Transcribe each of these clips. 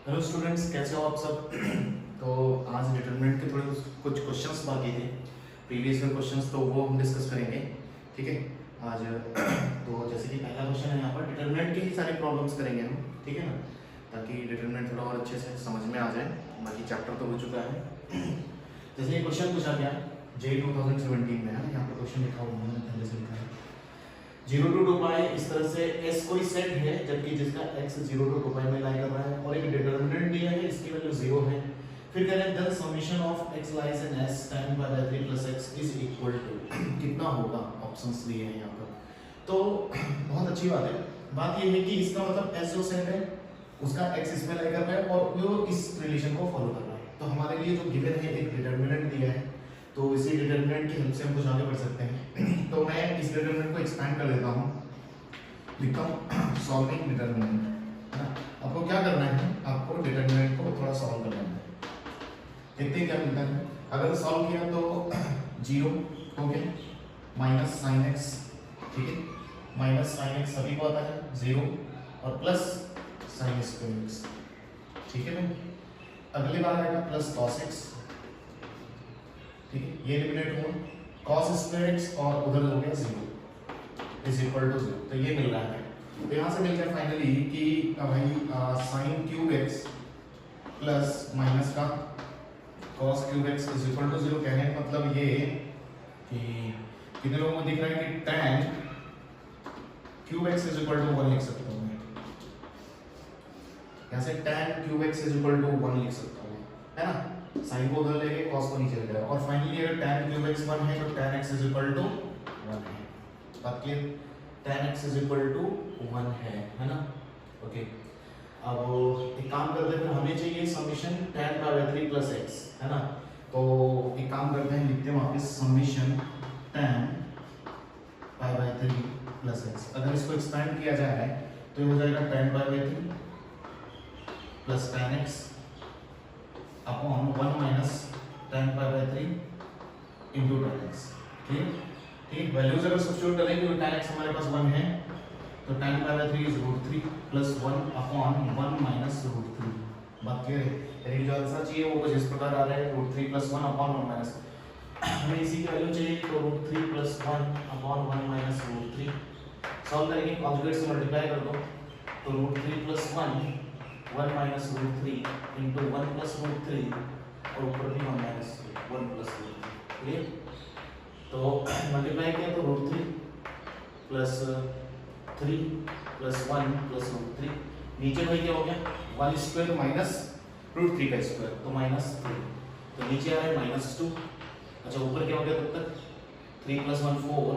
Hello students, कैसे हो आप सब। तो आज डिटरमिनेंट के थोड़े कुछ क्वेश्चंस बाकी थे, प्रीवियस ईयर क्वेश्चंस, तो वो हम डिस्कस करेंगे। ठीक है आज तो जैसे कि पहला क्वेश्चन है, यहाँ पर डिटरमिनेंट की ही सारी प्रॉब्लम्स करेंगे हम, ठीक है ना, ताकि डिटरमिनेंट थोड़ा और अच्छे से समझ में आ जाए। बाकी चैप्टर तो हो चुका है। जैसे ये क्वेश्चन पूछा गया जे 2017 में है, यहाँ पर क्वेश्चन लिखा हुआ है, पहले से लिखा है 0 to 2 पाई। इस तरह से S कोई सेट है जबकि जिसका x 0 to 2 पाई में लाई कर रहा है और एक डिटरमिनेंट दिया है, इसकी वैल्यू 0 है। फिर कह रहे हैं the summation of x lies in S tan by 3 plus x is equal to कितना होगा। ऑप्शंस दिए हैं यहाँ पर, तो बहुत अच्छी बात है। बात ये है कि इसका मतलब S जो सेट है उसका x इसमें लाई कर रहा है और वो इस रिलेशन को फॉलो कर रहा है। तो हमारे लिए जो गिवन है एक डिटरमिनेंट दिया है, तो इसी डिटरमिनेंट की हेल्प से हम कुछ आगे बढ़ सकते हैं। तो मैं इस डिटरमिनेंट को एक्सपेंड कर देता हूँ, लिखता हूँ सॉल्विंग डिटरमिनेंट, है ना। आपको क्या करना है, आपको डिटरमिनेंट को थोड़ा सॉल्व करना है। देखते हैं क्या मिलता है। अगर सॉल्व किया तो 0 हो गया माइनस साइन एक्स, ठीक है, माइनस साइन एक्स सभी को आता है 0 और प्लस साइन स्क्वायर एक्स, ठीक है भाई। अगली बार आएगा प्लस कॉस एक्स, ठीक है, ये एलिमिनेट हुआ, cos स्क्वायर एक्स और उधर हो गया 0 इज इक्वल टू 0। तो ये मिल रहा है। तो यहाँ से मिल गया फाइनली कि भाई sine cube x plus minus का cos cube x is equal to 0। कहने का मतलब ये कि कितने लोगों को दिख रहा है कि tan cube x is equal to 1 लिख सकता हूँ मैं। यहाँ से tan cube x is equal to 1 लिख सकता हूँ, है ना। साइन को उधर लेके cos को नीचे ले जाएगा और फाइनली अगर tan क्यूब x 1 है तो tan x is equal to 1 है। बात clear, tan x is equal to 1 है ना। ओके, अब एक काम करते हैं, फिर हमें चाहिए summation tan pi by 3 plus x, है ना। तो एक काम करते हैं, लिखते हैं वापस summation tan pi by 3 plus x। अगर इसको एक्सपेंड किया जाए तो ये हो जाएगा tan pi by 3 plus tan x upon 1 minus tan pi by 3 into tan x। ठीक ठीक, वैल्यूज अगर सब्स्टिट्यूट करेंगे तो tan x हमारे पास 1 है, तो tan pi by 3 is √3 plus 1 upon 1 minus √3। बात क्लियर है। यानी जो आंसर चाहिए वो कुछ इस प्रकार आ रहा है, √3 प्लस 1 अपॉन 1 माइनस, हमें इसी की वैल्यू चाहिए, तो √3 प्लस 1 अपॉन 1 माइनस √3। सॉल्व करेंगे, कॉन्जुगेट से मल्टीप्लाई कर दो, तो √3 प्लस 1 माइनस √3 इंटू 1 प्लस √3 और ऊपर भी 1 माइनस 1 प्लस √3। क्लियर, तो मल्टीप्लाई किया तो √3 प्लस 3 प्लस 1 प्लस √3, नीचे भाई क्या हो गया 1 स्क्वायर माइनस √3 का स्क्वायर, तो माइनस 3, तो नीचे आ रहा है माइनस 2। अच्छा, ऊपर क्या हो गया तब तक 3 प्लस 1 4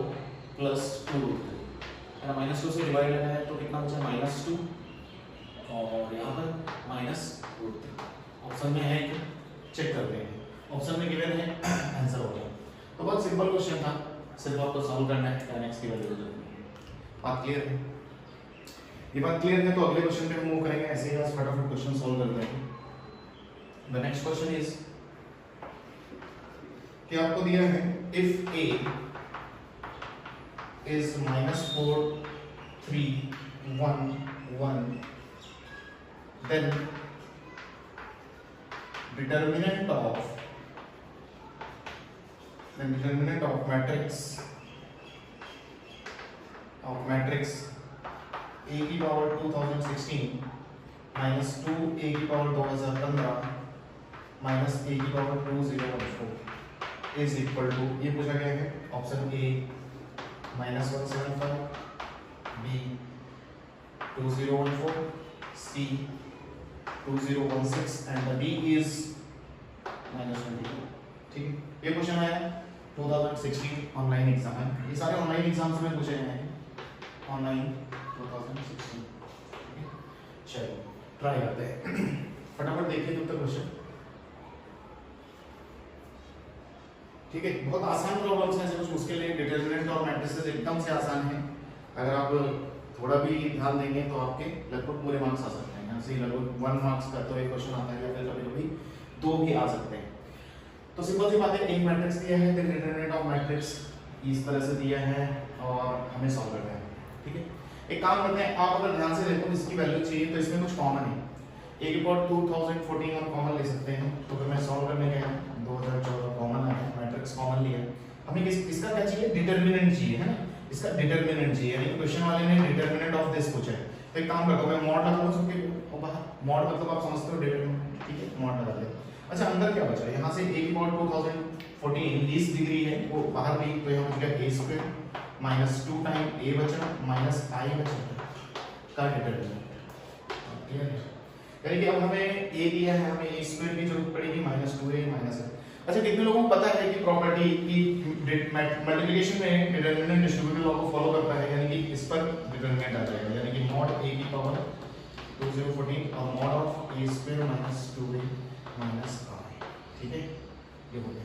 प्लस 2 √3, है ना। माइनस 2 से डिवाइड लेना है तो कितना बचा माइनस 2 और यहाँ पर माइनस √3। ऑप्शन में है कि चेक करते हैं, ऑप्शन में गिवन है, आंसर हो गया। तो बहुत सिंपल क्वेश्चन था, सिर्फ आपको सॉल्व करना है, tan x की वैल्यू है। बात क्लियर है। ये बात क्लियर है तो अगले क्वेश्चन पे मूव करेंगे। ऐसे ही आज फटाफट क्वेश्चन सॉल्व करते हैं। द नेक्स्ट क्वेश्चन इज कि आपको दिया है if a is -4 3 1 1 then determinant of matrix a की पावर 2016 माइनस 2 a की पावर 2015 माइनस a की पावर 2014 इज इक्वल टू, ये पूछा गया है। Option A -175, B 2014, C 2016 and the D is -22। ठीक है, ये क्वेश्चन आया 2016 ऑनलाइन एग्जाम है, ये सारे ऑनलाइन एग्जाम्स में पूछे गए हैं, ऑनलाइन 2016। चलो ट्राई करते हैं, फटाफट देखिए तब तक क्वेश्चन। ठीक है, बहुत आसान प्रॉब्लम्स हैं, कुछ मुश्किल नहीं। डिटरमिनेंट और मैट्रिसेस एकदम से आसान है, अगर आप थोड़ा भी ध्यान देंगे तो आपके लगभग पूरे मार्क्स आ सकते हैं। यहाँ से लगभग 1 मार्क्स का तो एक क्वेश्चन आता है, या फिर कभी कभी 2 भी आ सकते हैं। तो सिंपल सी बात है, एक मैट्रिक्स दिया है, फिर डिटरमिनेंट ऑफ मैट्रिक्स इस तरह से दिया है और हमें सॉल्व करना है। ठीक है, एक काम करते हैं, आप अगर ध्यान से देखो इसकी वैल्यू चाहिए तो इसमें कुछ कॉमन है, ए की पावर 2014 और कॉमन ले सकते हैं, तो फिर मैं सॉल्व करने गया 2014 कॉमन आया, मैट्रिक्स कॉमन लिया, हमें इसका क्या चाहिए, डिटरमिनेंट चाहिए, है ना, इसका डिटरमिनेंट चाहिए, यानी क्वेश्चन वाले ने डिटरमिनेंट ऑफ दिस पूछा है। तो एक काम करता हूं मैं मॉड लगा लूं सबके बाहर, मॉड मतलब आप समझते हो डिटरमिनेंट, ठीक है, मॉड लगा ले। अच्छा अंदर क्या बचा, यहाँ से a की पावर 2014 20 डिग्री है, वो बाहर भी, तो यहाँ बच गया a square minus 2 time a बचा माइनस i बचा का डिटरमिनेंट, क्लियर है। यानी कि अब हमें a दिया है, हमें a स्क्वायर की जरूरत पड़ेगी माइनस 2a माइनस i। अच्छा कितने लोगों को पता है कि प्रॉपर्टी की मल्टीप्लिकेशन में डिटरमिनेंट डिस्ट्रीब्यूटिव लॉ को फॉलो करता है, यानी कि इस पर डिटरमिनेंट आ जाएगा, यानी कि मॉड a की पावर 2014 और mod of a square minus 2a minus i, ठीक है, ये हो गया।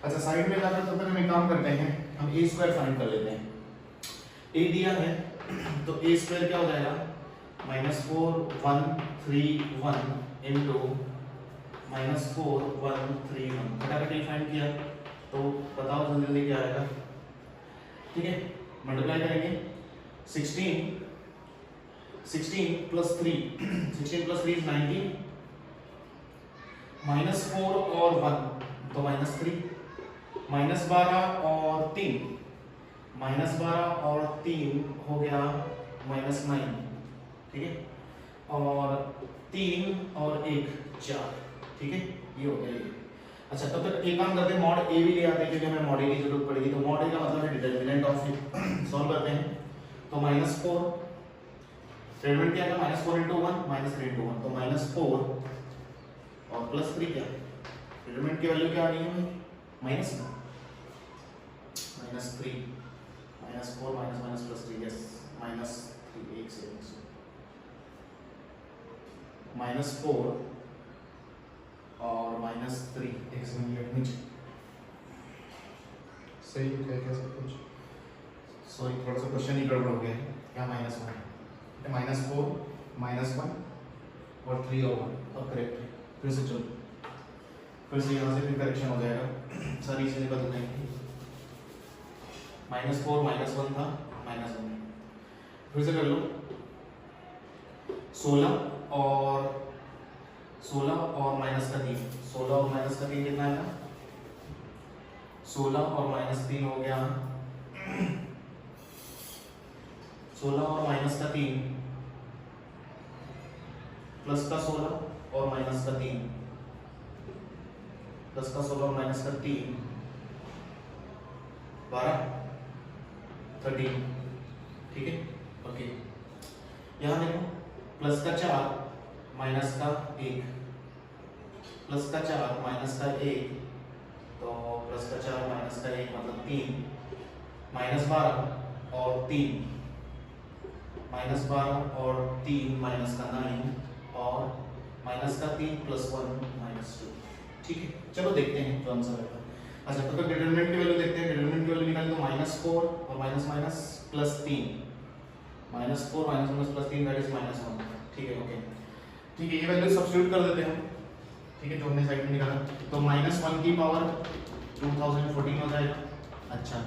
अच्छा साइड में जाकर तब तक हम एक काम करते हैं, हम a स्क्वायर फाइंड कर लेते हैं। a दिया है तो a स्क्वायर क्या हो जाएगा, -4131 इनटू -4131, फटाफट फाइंड किया तो बताओ जल्दी जल्दी क्या आएगा, ठीक है, मल्टीप्लाई करेंगे 16 प्लस 3 16 प्लस 3 19, -4 और 1 तो -3, -12 और 3 -12 और 3 हो गया -9, ठीक है, और 3 और 1 4, ठीक है, ये हो गया ये। अच्छा तब तक एक काम करते हैं, मॉड ए भी ले आते हैं क्योंकि हमें मॉड ए की जरूरत पड़ेगी, तो मॉड ए का मतलब है डिटरमिनेंट ऑफ ए, सॉल्व करते हैं, तो -4 डिटरमिनेंट क्या था, -4 × 1 -3 × 1, तो -4 और +3 क्या, डिटरमिनेंट की वैल्यू क्या आ रही है, माइनस -3 -4 +3, यस -3, एक से -4 और -3, एक सेकंड नीचे सही है क्या सब कुछ, सॉरी थोड़ा सा क्वेश्चन ही गड़बड़ हो गया है, क्या -1 -4 -1 और 3 और 1, अब करेक्ट है, फिर से चलो, फिर से यहाँ से फिर करेक्शन हो जाएगा, सारी चीजें बदल जाएंगी, -4 -1 था -1, फिर से कर लो, 16 और माइनस का 3, 16 और माइनस का 3 कितना आएगा, 16 और -3 हो गया, 16 और माइनस का 3 प्लस का 16 और माइनस का 3 प्लस का 16 और माइनस का 3 12 13, ठीक है, ओके। यहाँ देखो प्लस का 4 माइनस का 1, प्लस का 4 माइनस का 1, तो प्लस का 4 माइनस का 1 मतलब 3, -12 और 3, -12 और 3 माइनस का 9 और माइनस का 3 + 1 -2, ठीक है, चलो देखते हैं जो आंसर आएगा। अच्छा तो डिटरमिनेंट की वैल्यू देखते हैं, डिटरमिनेंट की वैल्यू निकाल दो, -4 और माइनस +3, -4 + 3 दैट इज -1, ठीक है, ओके, ठीक है, ये वैल्यू सब्स्टिट्यूट कर देते हैं, ठीक है, जो हमने साइड में निकाला, तो -1 की पावर 2014 हो जाएगा। अच्छा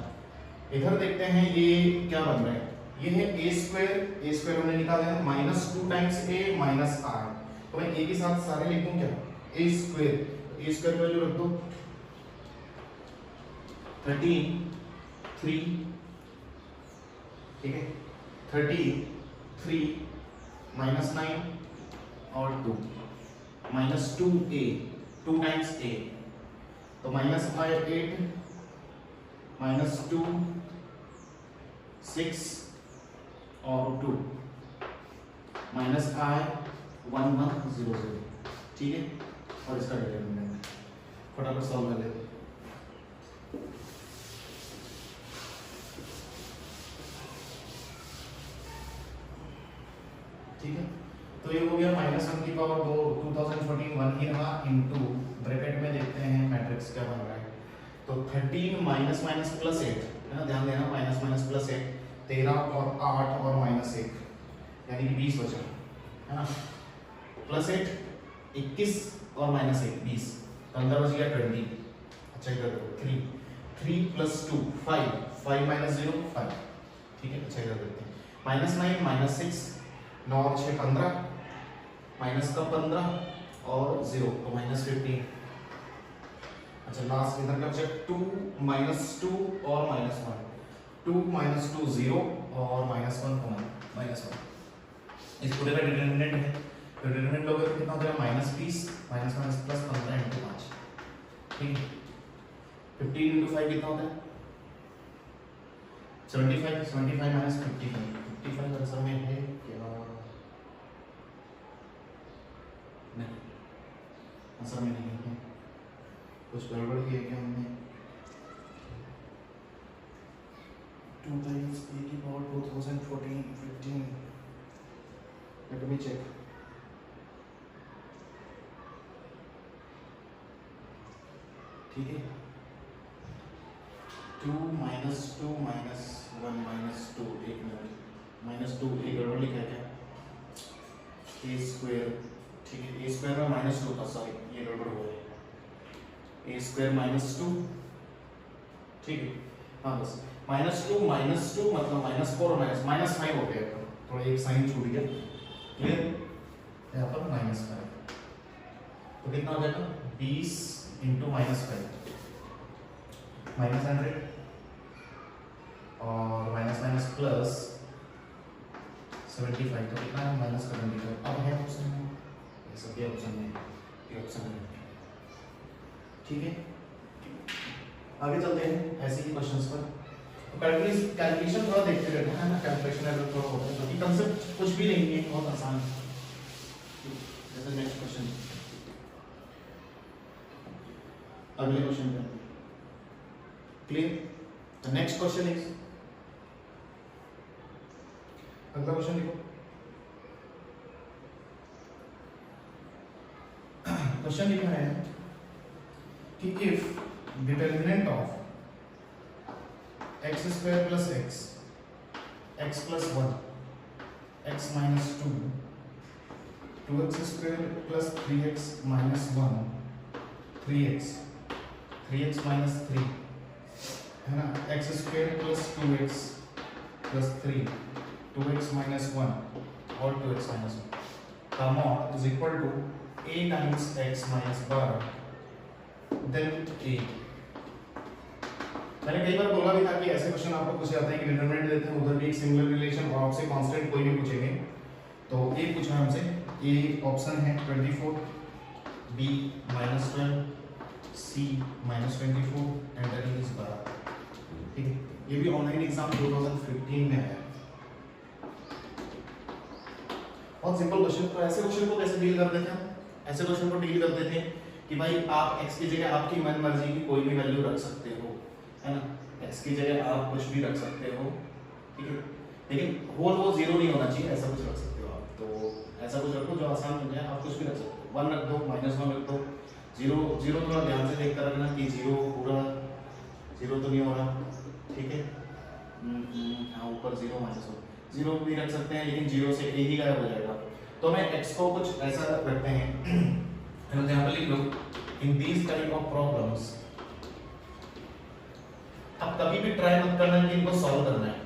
इधर देखते हैं ये क्या बन रहा है, ये है a स्क्वायर हमने निकाला है, -2 टाइम्स a माइनस r, तो मैं a के साथ सारे लिख दूं क्या, a स्क्वायर वैल्यू रख दो 33, ठीक है, 33 -9 और 2 -2a 2 टाइम्स a, तो -8 -2 6 और 2 -i 1 1 0 0, ठीक है, और इसका डिटरमिनेंट फटाफट सॉल्व कर लेते हैं। ठीक है, तो ये हो गया -1 की पावर 2 2014 1 ही रहा इनटू ब्रैकेट में देखते हैं मैट्रिक्स क्या बन रहा है, तो 13 माइनस प्लस 8 है ना, ध्यान देना, माइनस प्लस 8 13 और 8 और -1 यानी कि 20 बचा है ना, +8 21 और -1 20, तो अंदर बच गया 20। अच्छा इधर 3 + 2 5 5 - 0 5, ठीक है, अच्छा इधर देखते हैं, -9 -6 9 और 6 15 माइनस का 15 और 0 तो -15। अच्छा लास्ट इधर का चेक 2 -2 और -1, 2 -2 0 और -1 -1। इस पूरे का डिटरमिनेंट है, तो डिटरमिनेंट लोगे तो कितना हो जाएगा -20 माइनस माइनस प्लस 15 × 5, ठीक है। 15 × 5 कितना होता है 75, 75 - 55, 55 आंसर में है क्या? नहीं, आंसर में नहीं है, कुछ गड़बड़ किया क्या हमने? 2 times a की पावर 2014 15, let me check। ठीक है, 2 -2 -1 -2, एक मिनट, -2 एक गड़बड़ लिखा है क्या? a स्क्वायर, ठीक है, a स्क्वायर में -2 था, सॉरी ये गड़बड़ हुआ है, a स्क्वायर -2, ठीक है। हाँ बस -2 मतलब -4 और -5 हो गया, थोड़ा एक साइन छूट गया, क्लियर। यहाँ पर -5 तो कितना हो जाएगा 20 × -5 -100 और माइनस प्लस 75 तो कितना है -75। अब है ऑप्शन में, ये सब ये ऑप्शन में, ये ऑप्शन में, ठीक है। आगे चलते हैं ऐसे ही क्वेश्चंस पर। तो कैलकुलेशन थोड़ा देखते रहते हैं ना, कैलकुलेशन एरर थोड़ा होता है, क्योंकि कंसेप्ट कुछ भी नहीं है, बहुत आसान है। जैसे नेक्स्ट क्वेश्चन, अगले क्वेश्चन पे clear. The next question is, अगला क्वेश्चन देखो, क्वेश्चन लिखा है कि if determinant of x square plus x plus 1 x minus 2 2x square plus 3x minus 1 3x minus 3 है ना, x square plus 2x plus 3 2x minus 1 और 2x minus 1 का mod is equal to a times x minus 12 then a। मैंने कई बार बोला भी था कि ऐसे क्वेश्चन आपको पूछे जाते हैं कि डिटरमिनेंट देते हैं, उधर भी एक सिंगुलर रिलेशन और आपसे कांस्टेंट कोई भी पूछेंगे। तो ए पूछा है हमसे, ए ऑप्शन है 24, B -12, C -24 and then is 12, ठीक है। ये भी ऑनलाइन एग्जाम 2015 में है, बहुत सिंपल क्वेश्चन। तो ऐसे क्वेश्चन को कैसे डील करते थे हम? ऐसे क्वेश्चन को डील करते थे कि भाई आप x की जगह आपकी मन मर्जी की कोई भी वैल्यू रख सकते हो, है ना, x की जगह आप कुछ भी रख सकते हो, ठीक है, लेकिन होल वो 0 नहीं होना चाहिए, ऐसा कुछ रख सकते हो आप। तो ऐसा कुछ रखो जो आसान हो जाए, आप कुछ भी रख सकते हो, 1 रख दो, -1 रख दो, 0 थोड़ा ध्यान से देखकर रखना कि 0 पूरा 0 तो नहीं हो रहा, ठीक है। हाँ ऊपर 0 -1 0 भी रख सकते हैं, लेकिन 0 से a ही गायब हो जाएगा। तो मैं x को कुछ ऐसा रखते हैं, यहाँ पर लिख लो, in these type of problems. अब कभी भी ट्राई मत करना कि इनको सॉल्व करना है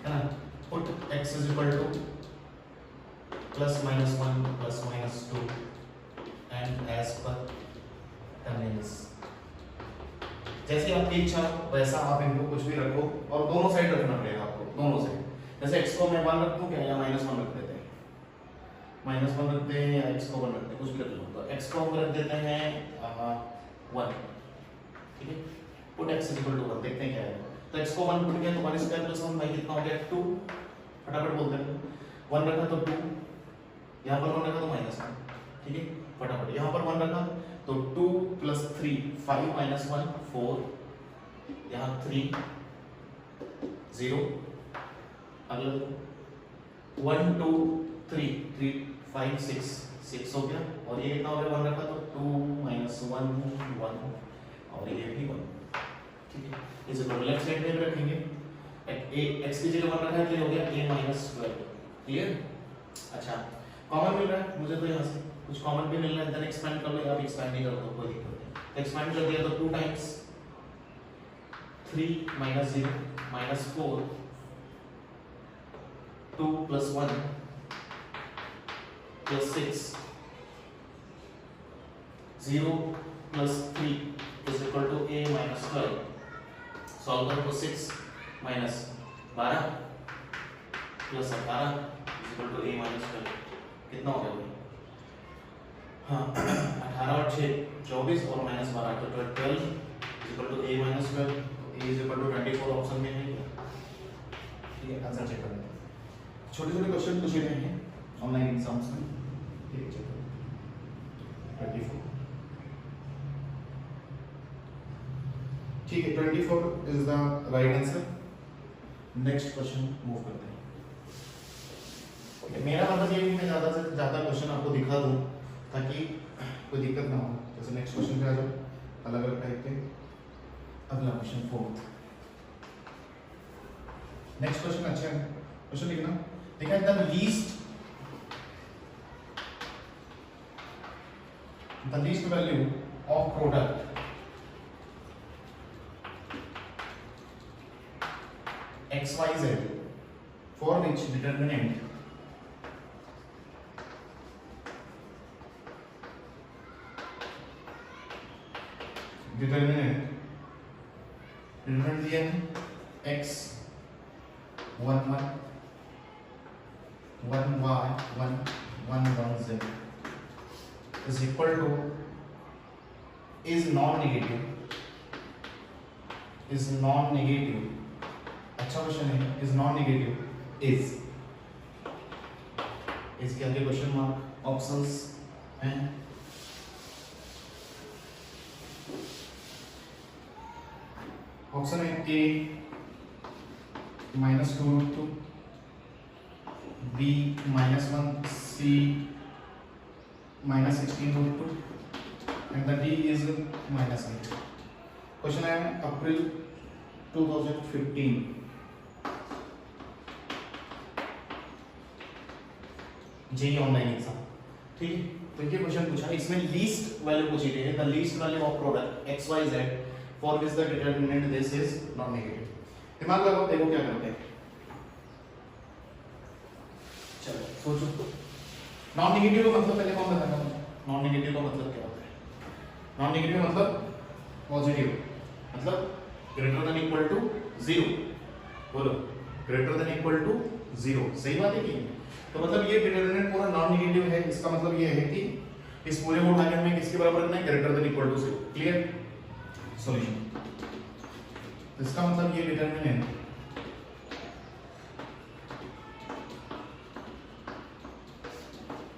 ना। Put x is equal to +-1 +-2 and as per convenience, जैसे आपकी इच्छा वैसा आप इनको कुछ भी रखो, और दोनों साइड रखना पड़ेगा आपको, दोनों साइड। जैसे x को मैं 1 रख दूं क्या, या -1 रख देते हैं, -1 रखते हैं या x को 1 रखते हैं, कुछ भी रख लो। तो x को हम रख देते हैं 1, ठीक है। Put x is equal to 1, देखते हैं क्या है। तो x को 1 पुट किया तो 1 स्क्वायर प्लस 1 भाई कितना हो गया 2, फटाफट बोलते हैं। 1 रखा तो 2, यहाँ पर 1 रखा तो -1, ठीक है, फटाफट। यहाँ पर 1 रखा तो 2 + 3 5 - 1 4, यहाँ 3 0, अगला 1 2 3 3 5 6 6 हो गया, और ये कितना हो गया 1 रखा तो 2 - 1 1, और ये भी 1, ठीक है। इसे तो लेफ्ट साइड में भी रखेंगे, x की जगह 1 रखा है तो ये हो गया a -12, क्लियर। अच्छा कॉमन मिल रहा है मुझे, तो यहाँ से कुछ कॉमन भी मिल रहा है, देन एक्सपेंड कर लो, या भी एक्सपेंड नहीं कर दो कोई दिक्कत नहीं। एक्सपेंड कर दिया तो 2 times 3 - 0 -4 2 + 1, plus 6, 0 plus 3 is equal to a minus 12। Solve करो तो 6 minus 12 plus 18 is equal to a minus 12। कितना हो गया भाई? हाँ 18 और 6 24 और माइनस 12 तो 12 is equal to a minus 12। a is equal to 24 option में है। ठीक है, आंसर चेक कर लेते हैं। छोटे छोटे क्वेश्चन पूछे गए हैं ऑनलाइन एग्जाम्स में। ठीक है, चेक करो 24। ठीक है, 24 is the right answer. Next question move करते हैं। मेरा मतलब ये है कि मैं ज्यादा से ज्यादा क्वेश्चन आपको दिखा दूं ताकि कोई दिक्कत ना हो। जैसे नेक्स्ट क्वेश्चन पे आ जाओ, अलग अलग टाइप के। अगला क्वेश्चन 4th। नेक्स्ट क्वेश्चन अच्छा है, क्वेश्चन लिखना। देखा the least value of product XYZ for which determinant determinant दिया है x 1 1 1 y 1 1 1 z is equal to is non-negative अच्छा क्वेश्चन है। इज नॉन नेगेटिव इज के आगे क्वेश्चन मार्क ऑप्शंस हैं। ऑप्शन है A -2√2, B -1, C -16√2 and the D is -8। Question है April 2015। JEE online exam. ठीक है, तो ये क्वेश्चन पूछा, इसमें लीस्ट वैल्यू पूछी गई है। The least value of product XYZ for which the determinant this is non negative. दिमाग लगाओ, देखो क्या करते हैं। चलो सोचो, नॉन नेगेटिव का मतलब पहले कौन बताएगा? नॉन नेगेटिव का मतलब क्या होता है? नॉन नेगेटिव मतलब पॉजिटिव, मतलब ग्रेटर देन इक्वल टू 0। बोलो, ग्रेटर देन इक्वल टू 0। सही बात है कि? तो मतलब ये डिटरमिनेंट पूरा नॉन नेगेटिव है। इसका मतलब ये है कि इस पूरे को उठा के हमें किसके बराबर रखना है? Greater than equal to 0। Clear? Solution. इसका मतलब ये determinant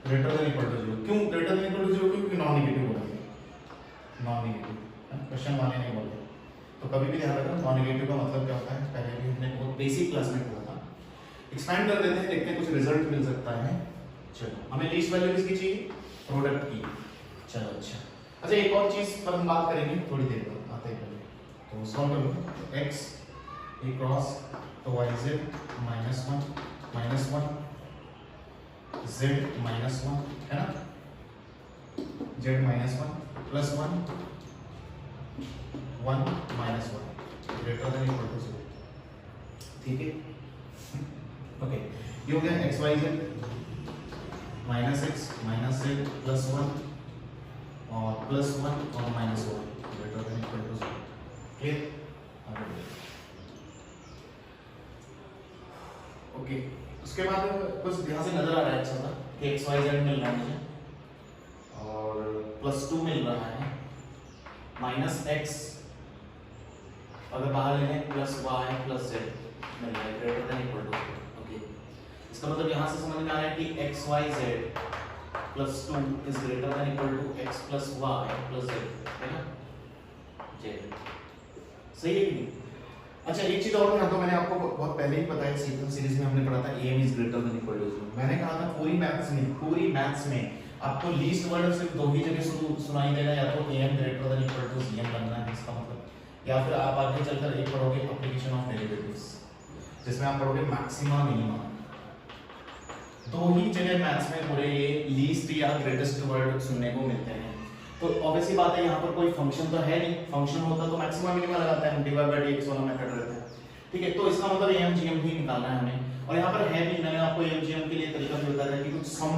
greater than equal to 0। क्यों ग्रेटर देन इक्वल टू 0? क्योंकि नॉन नेगेटिव हो रहा है। नॉन नेगेटिव क्वेश्चन वाले नहीं बोलते, तो कभी भी ध्यान रखना नॉन नेगेटिव का मतलब क्या होता है। पहले भी हमने बहुत बेसिक क्लास में पढ़ा था। एक्सपैंड कर देते हैं, देखते हैं कुछ रिजल्ट मिल सकता है। चलो, हमें लीस्ट वैल्यू किसकी चाहिए? प्रोडक्ट की। चलो अच्छा, एक और चीज पर हम बात करेंगे थोड़ी देर बाद, आते हैं पहले। तो सॉल्व करो। x a क्रॉस तो yz -1 z -1 है ना, z -1 plus 1 1 -1 greater than equal to 0। ठीक है, ओके। ये हो गया XYZ -x -z प्लस 1 और प्लस 1 और -1 greater than equal to 0। Clear? Okay, उसके बाद कुछ यहाँ से नजर आ रहा है अच्छा सा कि XYZ मिल रहा है मुझे और +2 मिल रहा है, -x अगर बाहर ले लें +y +z मिल रहा है greater than equal to 0। Okay, इसका मतलब यहाँ से समझ में आ रहा है कि XYZ +2 is greater than equal to x + y + z, है ना? जी, सही है कि? अच्छा, एक चीज और मैं मैंने आपको बहुत पहले ही बताया, सीरीज में हमने पढ़ा था am is greater than equal to 0। मैंने कहा था पूरी मैथ्स में आपको लीस्ट वर्ड सिर्फ दो ही जगह सुनाई देगा, या तो am greater than equal to cm बनना है इसका मतलब, या फिर आप आगे चलकर एक पढ़ोगे एप्लीकेशन ऑफ डेरिवेटिव्स, जिसमें आप पढ़ोगे मैक्सिमा मिनिमा। दो ही जगह मैथ्स में पूरे ये लीस्ट या ग्रेटेस्ट वर्ड सुनने को मिलते हैं। तो ऑब्वियसली बात है, यहाँ पर कोई फंक्शन तो है नहीं, फंक्शन होता तो मैक्सिमा मिनिमा लगाता है, डिवाइड बाय dx वाला मेथड रहता है। ठीक है, तो इसका मतलब am gm ही निकालना है हमें, और यहाँ पर है भी, मैंने आपको am gm के लिए तरीका भी बताया कि कुछ सम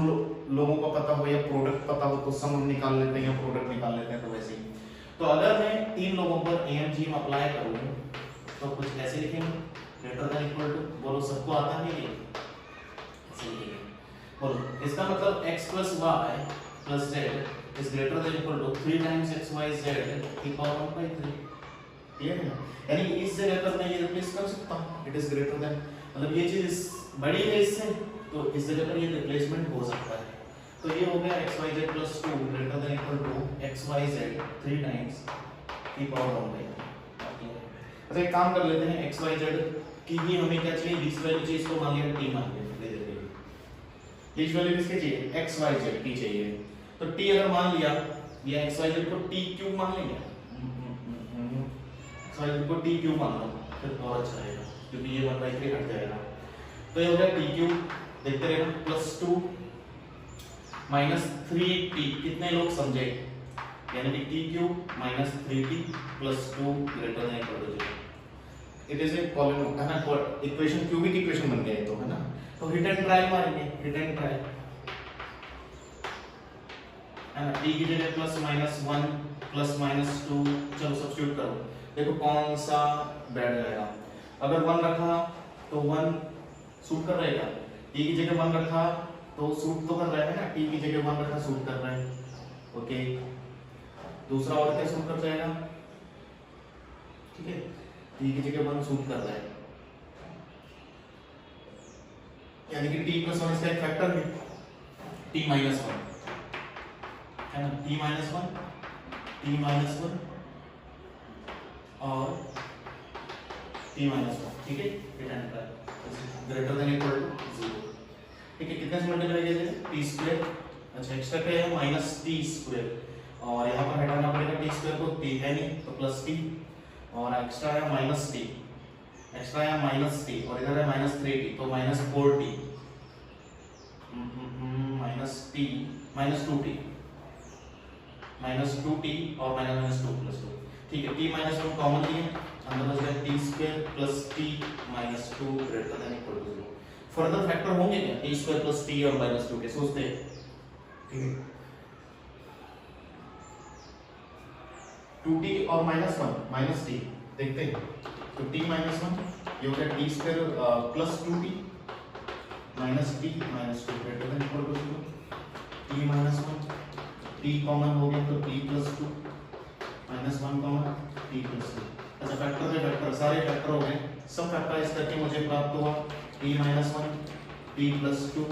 लोगों को पता हो या प्रोडक्ट पता हो तो सम निकाल लेते हैं या प्रोडक्ट निकाल लेते हैं, तो वैसे ही। तो अगर मैं तीन लोगों पर AMG में अप्लाई करूँ तो कुछ ऐसे लिखेंगे, ग्रेटर देन इक्वल टू, बोलो सबको आता है ये, ऐसे लिखेंगे, बोलो इसका मतलब x plus y plus z is greater than equal to 3 times x y z की पावर 1/3। क्लियर है? यानी इस जगह पर मैं ये रिप्लेस कर सकता हूँ, इट इज ग्रेटर देन, मतलब ये चीज बड़ी है इससे, तो इस जगह पर ये रिप्लेसमेंट हो सकता है। तो ये हो गया x y z plus 2 greater than equal to x y z 3 times की पावर 1/3। अच्छा एक काम कर लेते हैं, x y z की ही हमें क्या चाहिए, लीस्ट वैल्यू चाहिए, इसको मान लिया t मान लिया, दे देते हैं लीस्ट वैल्यू किसके चाहिए, x y z t चाहिए। तो t अगर मान लिया या x y z को t क्यूब मान लेंगे, x y z को t क्यूब मान लो, फिर और अच्छा रहेगा क्योंकि ये 1/3 हट जाएगा। तो ये हो गया t क्यूब, देखते रहना, प्लस 2 माइनस 3t, कितने लोग समझे, यानी कि t cube minus 3t plus 2 greater than equal to 0। It is a polynomial है ना, इक्वेशन क्यूबिक इक्वेशन बन गया है तो, है ना। तो हिट एंड ट्रायल मारेंगे, हिट एंड ट्रायल है ना, t की जगह प्लस माइनस 1 प्लस माइनस 2, चलो सब्स्टिट्यूट करो, देखो कौन सा बैठ जाएगा। अगर 1 रखा तो 1 सूट कर रहेगा, t की जगह 1 रखा तो सूट तो कर रहा है ना, t की जगह 1 रखा सूट कर रहा है, ओके। दूसरा और क्या सूट कर जाएगा, ठीक है, t की जगह 1 सूट कर रहा है, यानी कि t plus 1 इसका एक फैक्टर है, t minus 1 है ना, t minus 1 और t minus 1, ठीक है, ग्रेटर देन इक्वल टू 0, ठीक है। कितने से मल्टीप्लाई किया जाए, t स्क्वायर, अच्छा एक्स्ट्रा क्या है माइनस t स्क्वायर, और यहाँ पर हटाना पड़ेगा t स्क्वायर को, t है नहीं तो प्लस t, और एक्स्ट्रा है माइनस t, एक्स्ट्रा है माइनस t, और इधर है माइनस 3t, तो minus 4t, minus t minus 2t, minus 2t और माइनस 2 प्लस 2, ठीक है। t माइनस 1 कॉमन लिए, अंदर बच गया t square plus t minus 2 greater than equal to 0। Further factor होंगे क्या, t स्क्वायर प्लस t और माइनस 2 के, सोचते हैं, ठीक है। 2t और माइनस 1 माइनस t, देखते हैं, तो t माइनस 1 ये हो गया t square plus 2t minus t minus 2 greater than equal to 0, t minus 1 t common हो गया तो t plus 2 minus 1 common t plus 2। अच्छा फैक्टर से फैक्टर, सारे फैक्टर हो गए, सब फैक्टराइज करके मुझे प्राप्त हुआ t माइनस 1 t प्लस 2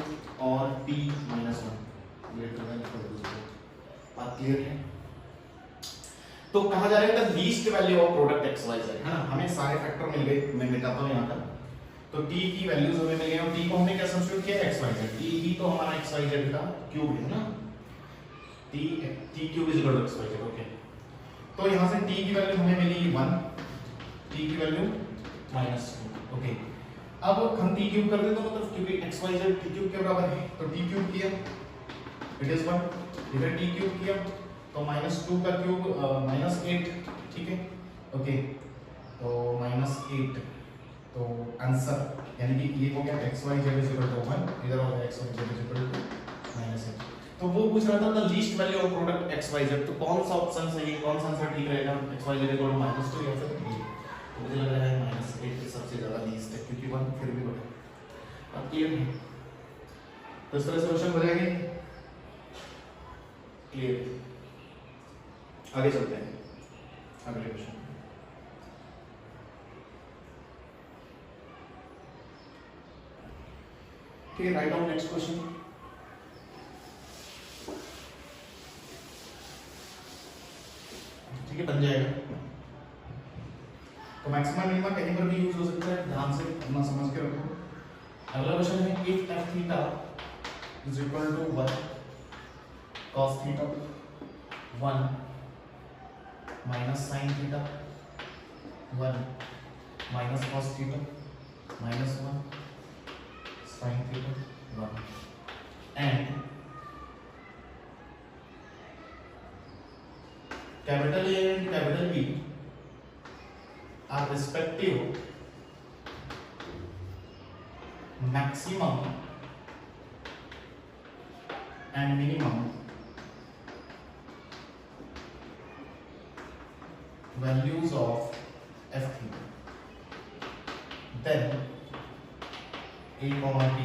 और t minus 1 greater than equal to 0। बात क्लियर है? तो कहा जा रहा है the least value of product x y z, है ना। हमें सारे फैक्टर मिल गए, मैं मिटाता हूं यहां पर, तो t की वैल्यूज हमें मिल गई और t को हमने क्या सब्स्टिट्यूट किया, एक्स वाई जेड, t ही तो हमारा एक्स वाई जेड का क्यूब है ना, t cube is equal to x y z, okay. तो यहां से t की वैल्यू हमें मिली 1, t की वैल्यू -2, ओके। अब हम t क्यूब कर देते हैं, मतलब क्योंकि x y z t cube के बराबर है, तो t क्यूब किया इट इज 1, इधर t क्यूब किया तो -2 का क्यूब -8, ठीक है, ओके। तो -8, तो आंसर यानी कि ये हो गया x y z 1, इधर हो गया x y z -8। तो वो पूछ रहा था the least value of product x y z, तो कौन सा ऑप्शन सही है, कौन सा आंसर ठीक रहेगा, x y z -2 या फिर ये, तो मुझे लग रहा है -8 सबसे ज्यादा लीस्ट है, क्योंकि 1 फिर भी बड़ा। अब क्लियर है, तो इस तरह से क्वेश्चन हो जाएंगे, क्लियर। आगे चलते हैं अगले क्वेश्चन। ठीक है, राइट डाउन नेक्स्ट क्वेश्चन। ठीक है, बन जाएगा। तो मैक्सिमम मिनिमम कहीं पर भी यूज हो सकता है, ध्यान से अपना समझ के रखो। अगला क्वेश्चन है if f theta is equal to 1 cos theta 1 minus sine theta 1 minus cos theta -1 sin theta 1 and capital A and capital B are respective maximum and minimum values of f theta, then a comma b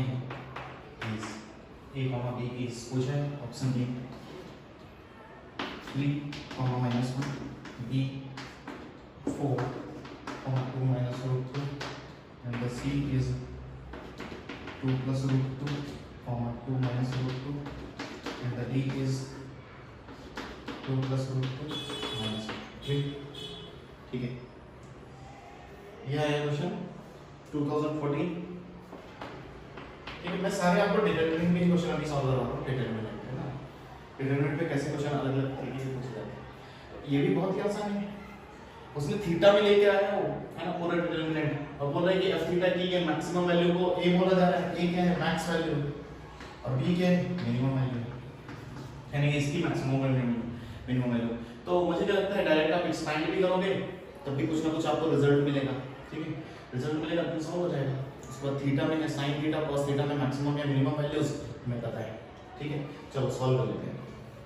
is कुछ है option B 3 comma minus 1, b 4 comma 2 minus root 2, and the c is 2 plus root 2 comma 2 minus root 2, and the d is 2 plus root 2 minus 3. ठीक है, यह है question 2014. ठीक है, मैं सारे आपको डिटरमिनेंट के क्वेश्चन अभी सॉल्व कर रहा हूँ. डिटरमिनेंट है ना, डिटरमिनेंट पे कैसे क्वेश्चन अलग अलग तरीके से पूछे जाते हैं. ये भी बहुत ही आसान है. उसने थीटा में लेके आया वो है ना पूरा डिटरमिनेंट, और बोल रहा है कि एफ थीटा की ये मैक्सिमम वैल्यू को ए बोला जा रहा है. ए क्या है? मैक्स वैल्यू, और बी क्या है? मिनिमम वैल्यू, यानी इसकी मैक्सिमम वैल्यू मिनिमम वैल्यू. तो मुझे क्या लगता है डायरेक्ट आप एक्सपैंड भी करोगे तब भी कुछ ना कुछ आपको रिजल्ट मिलेगा. ठीक है, रिजल्ट मिलेगा तो सॉल्व हो जाएगा. उसके बाद थीटा में साइन थीटा कॉस थीटा में मैक्सिमम या मिनिमम वैल्यूज हमें पता है. ठीक है, चलो सॉल्व कर लेते हैं.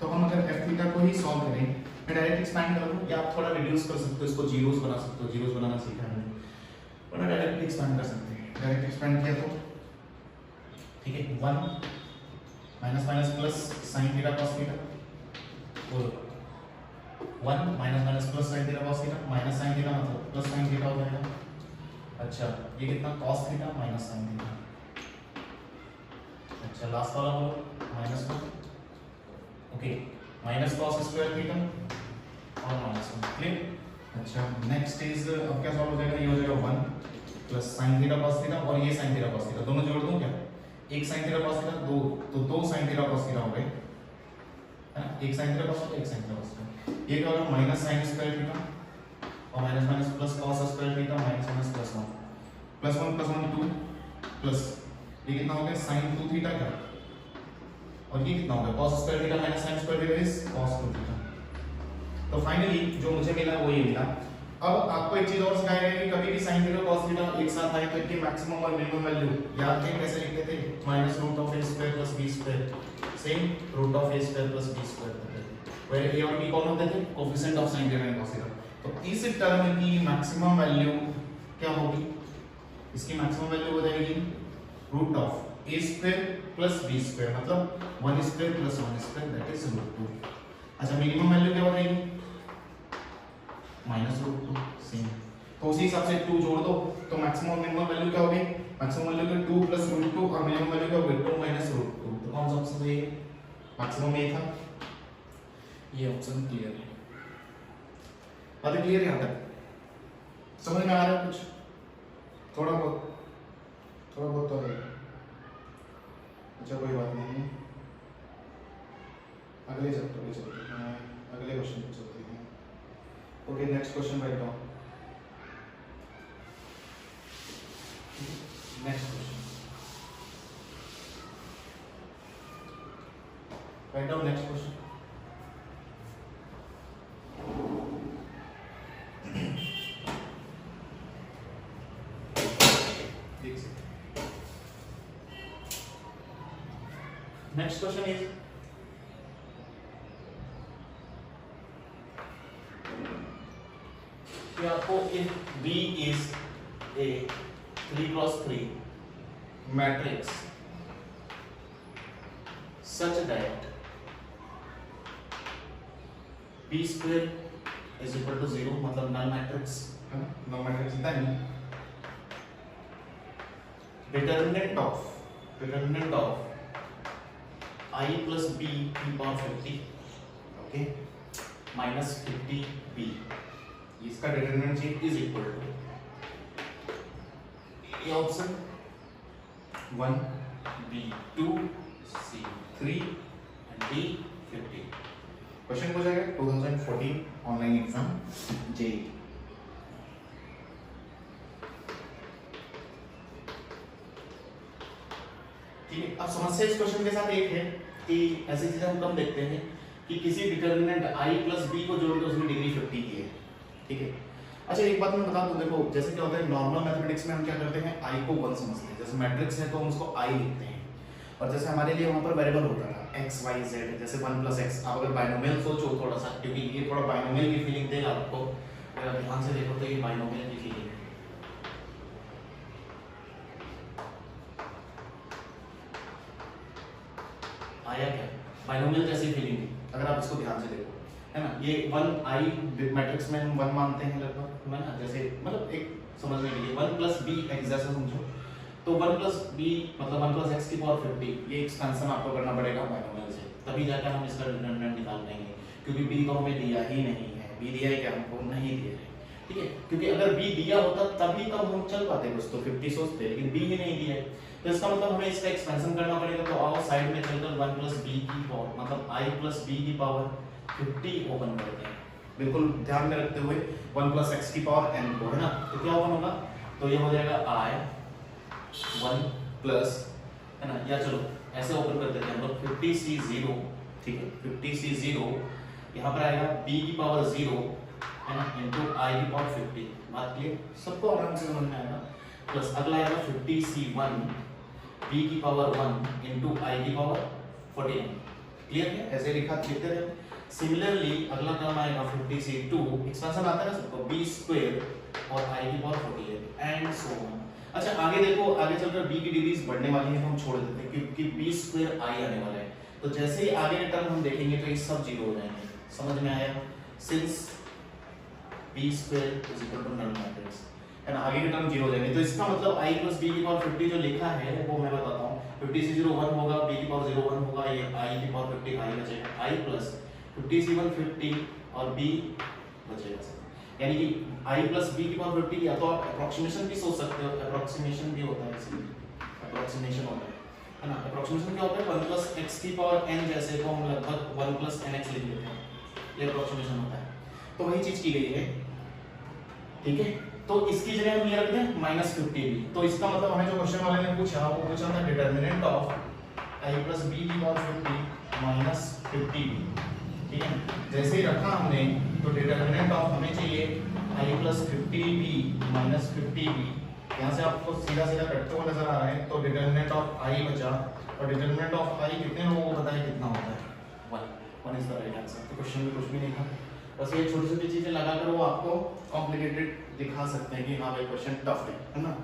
तो हम अगर एफ थीटा को ही सॉल्व करें, मैं डायरेक्ट एक्सपैंड कर लूं या आप थोड़ा रिड्यूस कर सकते हो, इसको जीरोस बना सकते हो. जीरोस बनाना सीखा है मैंने, वरना डायरेक्ट एक्सपैंड कर सकते हैं. डायरेक्ट एक्सपैंड किया तो ठीक है, 1 minus minus plus sine theta cos theta, और 1 minus minus plus sine theta cos theta, minus sine theta मतलब प्लस साइन थीटा हो जाएगा. अच्छा, ये कितना? Cos theta minus sine theta. अच्छा, लास्ट वाला बोलो minus 1. Okay, minus cos square theta और माइनस 1. क्लियर? अच्छा, नेक्स्ट इज अब क्या सॉल्व हो जाएगा? ये हो जाएगा 1 plus sine theta cos theta, और ये साइन थीटा कॉस थीटा दोनों जोड़ दूं क्या? एक साइन थीटा कॉस थीटा, दो तो दो साइन थीटा कॉस थीटा हो गए, है ना? एक साइन थीटा कॉस थीटा, एक साइन थीटा कॉस थीटा. ये क्या होगा? माइनस साइन स्क्वायर थीटा और minus minus plus cos square theta minus minus plus 1 plus 1 2 plus ये कितना हो गया? साइन 2 थीटा का, और ये कितना हो गया? cos square theta minus sin square theta is cos 2 theta. तो फाइनली जो मुझे मिला वो ये मिला. अब आपको एक चीज और सिखाया गया कि कभी भी sin थीटा cos थीटा एक साथ आए तो इनकी मैक्सिमम और मिनिमम वैल्यू याद है कैसे लिखते थे? Minus root of a square plus b square, same root of a square plus b square होते थे, where a और b कौन होते थे? Coefficient of sin theta and cos theta. तो इस टर्म की मैक्सिमम वैल्यू क्या होगी? इसकी मैक्सिमम वैल्यू हो जाएगी root of a square plus b square, मतलब 1 square plus 1 square that is root 2. अच्छा, मिनिमम वैल्यू क्या हो जाएगी? Minus root 2. सेम, तो उसी हिसाब से 2 जोड़ दो तो मैक्सिमम मिनिमम वैल्यू क्या होगी? मैक्सिमम वैल्यू का 2 प्लस रूट 2 और मिनिमम वैल्यू क्या होगी? 2 माइनस रूट 2. तो कौन सा ऑप्शन सही है? मैक्सिमम ये था, ये ऑप्शन क्लियर है. बात क्लियर है? यहां तक समझ में आ रहा है? कुछ थोड़ा बहुत तो है. अच्छा, कोई बात नहीं है. अगले चैप्टर पे चलते हैं, अगले क्वेश्चन पे चलते हैं. Okay, next question write down. Next question write down. Next question. Next question is कि आपको if B is a 3x3 matrix such that B square is equal to 0, मतलब null matrix, then determinant of I plus b की power 50, okay, minus 50b, इसका determinant जी is equal to A option 1, b 2, c 3 and d 50. Question हो जाएगा 2014 online exam JEE. ठीक है, अब समस्या इस क्वेश्चन के साथ एक है कि ऐसी चीजें हम कम देखते हैं कि किसी डिटरमिनेंट i प्लस b को जोड़ के उसमें डिग्री 50 की है. ठीक है, अच्छा एक बात मैं बता दूं, देखो जैसे क्या होता है नॉर्मल मैथमेटिक्स में हम क्या करते हैं, i को 1 समझते हैं. जैसे मैट्रिक्स है तो हम उसको i लिखते हैं, और जैसे हमारे लिए वहां पर वेरिएबल होता था एक्स वाई जेड है, जैसे 1 प्लस एक्स। आप अगर बाइनोमियल सोचो थोड़ा सा, क्योंकि ये थोड़ा बाइनोमियल की फीलिंग देगा आपको, अगर ध्यान से देखो तो ये बाइनोमियल की फीलिंग है। आया क्या? बाइनोमियल जैसी फीलिंग है अगर आप इसको ध्यान से देखो, है ना। ये 1i मैट्रिक्स में हम 1 मानते हैं लगभग, है ना। जैसे मतलब एक समझने के लिए 1 प्लस बी एक्स जैसा समझो, तो 1 प्लस बी मतलब 1 प्लस एक्स की पावर 50, ये एक्सपेंशन आपको करना पड़ेगा बाइनोमियल से, तभी जाकर हम इसका डिटरमिनेंट निकाल पाएंगे, क्योंकि बी तो हमें दिया ही नहीं है। बी दिया है क्या? हमको नहीं दिया है, ठीक है। क्योंकि अगर बी दिया होता तभी तो हम चल पाते कुछ, तो 50 सोचते, लेकिन बी ही नहीं दिया है, तो इसका मतलब हमें इसका एक्सपेंशन करना पड़ेगा। तो आओ साइड में चलकर 1 प्लस बी की पावर मतलब i प्लस बी की पावर 50 ओपन करते हैं, बिल्कुल ध्यान में रखते हुए 1 प्लस एक्स की पावर n को, है ना। तो क्या ओपन होगा? तो ये हो जाएगा i 1 प्लस, है ना, या चलो ऐसे ओपन कर देते हैं हम लोग 50c0, ठीक है। 50c0 यहाँ पर आएगा b की पावर 0, है ना, इनटू i की पावर 50। बात क्लियर? सबको आराम से समझ में आएगा। प्लस अगला आएगा 50c1 b की पावर 1 इनटू i की पावर 49। क्लियर है? ऐसे लिखा लिखते रहे। सिमिलरली अगला टर्म आएगा 50c2, एक्सपेंशन आता है ना सबको, b स्क्वायर और i की पावर 48 एंड सो ऑन। अच्छा आगे देखो, आगे चलकर b की डिग्रीज बढ़ने वाली है तो हम छोड़ देते हैं, क्योंकि b स्क्वायर i आने वाला है। तो जैसे ही आगे के टर्म हम देखेंगे तो ये सब जीरो हो जाएंगे। समझ में आया? Since b square is equal to null matrix, है ना, आगे के टर्म जीरो हो जाएंगे। तो इसका मतलब i प्लस b की पावर 50 जो लिखा है वो मैं बताता हूँ। 50 से 0 1 होगा, b की पावर 0 1 होगा, ये i की पावर 50 i बचेगा, i प्लस 50 से 1 50 और b बचेगा। यानी कि i प्लस b की पावर 50, या तो आप अप्रोक्सीमेशन भी सोच सकते हो, अप्रोक्सीमेशन भी होता है, इसलिए अप्रोक्सीमेशन होता है ना। अप्रोक्सीमेशन क्या होता है? 1 प्लस x की पावर n जैसे को हम लगभग 1 प्लस nx लिख लेते हैं, ये अप्रोक्सीमेशन होता है। तो वही चीज की गई है, ठीक है। तो इसकी जगह हम ये रख दें -50 भी। तो इसका मतलब हमें जो क्वेश्चन वाले ने पूछा वो पूछा था determinant of i plus b की पावर 50 -50 भी, ठीक है। जैसे ही रखा हमने तो डिटरमिनेंट ऑफ हमें चाहिए i plus 50b minus 50b। यहाँ से आपको सीधा सीधा कटते हुए नजर आ रहा है, तो डिटरमिनेंट ऑफ i बचा, और डिटरमिनेंट ऑफ i कितने लोगों को पता है कितना होता है? 1 इज द राइट आंसर। तो क्वेश्चन में कुछ भी नहीं था, बस ये छोटी छोटी चीजें लगाकर वो आपको कॉम्प्लिकेटेड दिखा सकते हैं कि हाँ भाई क्वेश्चन टफ है ना।